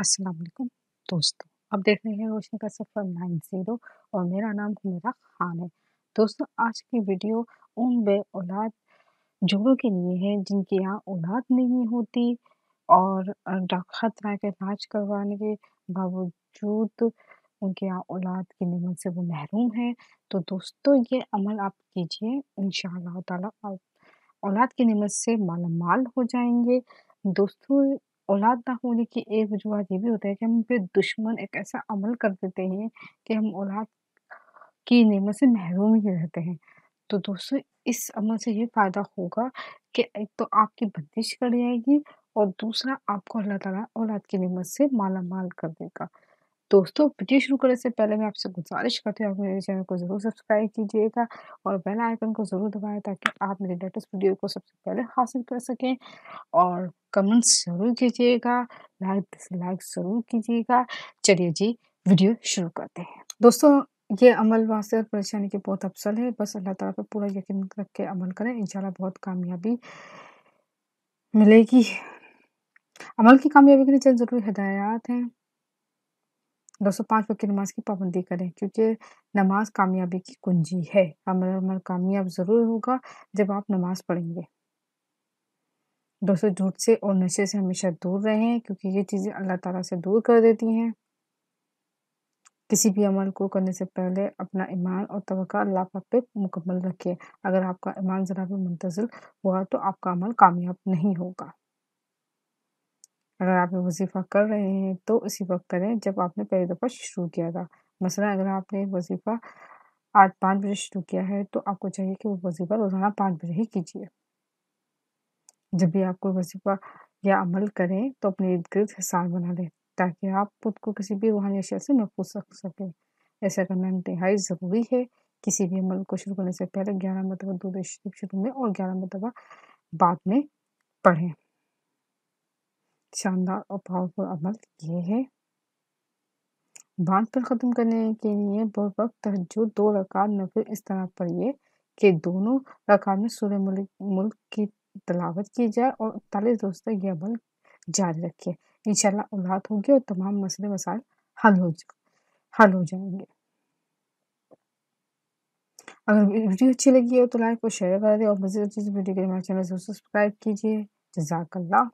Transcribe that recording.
अस्सलाम वालेकुम दोस्तों। आप देख रहे हैं रोशनी का सफ़र 90 और मेरा नाम हुमैरा खान है। दोस्तों, आज की वीडियो उन बे औलाद जोड़ों के लिए है जिनके यहाँ औलाद नहीं होती और हर तरह के इलाज करवाने के बावजूद उनके यहाँ औलाद की नेमत से वो महरूम हैं। तो दोस्तों, ये अमल आप कीजिए, इंशाअल्लाह ताला आप औलाद की नेमत से मालामाल हो जाएँगे। दोस्तों, औलाद ना होने की एक वजूहत ये भी होता है कि हम पे दुश्मन एक ऐसा अमल कर देते हैं कि हम औलाद की नेमत से महरूम ही रहते हैं। तो दोस्तों, इस अमल से ये फ़ायदा होगा कि एक तो आपकी बंदिश कट जाएगी और दूसरा आपको अल्लाह ताला औलाद की नेमत से मालामाल कर देगा। दोस्तों, वीडियो शुरू करने से पहले मैं आपसे गुज़ारिश करती हूँ, आप मेरे चैनल को ज़रूर सब्सक्राइब कीजिएगा और बेल आइकन को ज़रूर दबाएँ ताकि आप मेरी लेटेस्ट वीडियो को सबसे पहले हासिल कर सकें और कमेंट्स ज़रूर कीजिएगा, लाइक डिसलाइक ज़रूर कीजिएगा। चलिए जी, वीडियो शुरू करते हैं। दोस्तों, ये अमल वास्ते और परेशानी के बहुत अफ़ज़ल है, बस अल्लाह ताला पे पूरा यकीन रख के अमल करें, इंशाल्लाह बहुत कामयाबी मिलेगी। अमल की कामयाबी के लिए चंद ज़रूरी हिदायत हैं। दोस्तों, 5 वक़्त की नमाज़ की पाबंदी करें क्योंकि नमाज़ कामयाबी की कुंजी है। अमल कामयाब ज़रूर होगा जब आप नमाज़ पढ़ेंगे। दोस्तों, झूठ से और नशे से हमेशा दूर रहें क्योंकि ये चीज़ें अल्लाह ताला से दूर कर देती हैं। किसी भी अमल को करने से पहले अपना ईमान और तवक्कुल अल्लाह पाक पे मुकम्मल रखिए। अगर आपका ईमान ज़रा भी मुंतज़िल हुआ तो आपका अमल कामयाब नहीं होगा। अगर आप ये वज़ीफ़ा कर रहे हैं तो उसी वक़्त करें जब आपने पहली दफ़ा शुरू किया था। मसलन अगर आपने वज़ीफ़ा आज 5 बजे शुरू किया है तो आपको चाहिए कि वो वज़ीफ़ा रोज़ाना 5 बजे ही कीजिए। जब भी आप कोई वज़ीफ़ा या अमल करें तो अपने इर्द-गिर्द हिसार बना लें ताकि आप खुद को किसी भी रूहानी अशिया से महफूज़ रख सकें। ऐसा करना इंतहाई ज़रूरी है। किसी भी अमल को शुरू करने से पहले 11 मरतबा दुरूद शरीफ शुरू में और 11 मरतबा बाद में पढ़ें। शानदार और पावरफुल अमल ये है। बाँध पर ख़त्म करने के लिए बर्वक़्त तहज्जुद 2 रकात नफ़िल इस तरह पढ़िए कि दोनों रकात में सूरह मुल्क की तिलावत की जाए और 41 रोज़ तक ये अमल जारी रखिए। इंशाअल्लाह औलाद होगी और तमाम मसले मसाइल हल हो जाएँगे। अगर वीडियो अच्छी लगी हो तो लाइक और शेयर कर दें और मज़ीद अच्छी वीडियो के लिए हमारे चैनल को सब्सक्राइब कीजिए। जज़ाकल्लाह।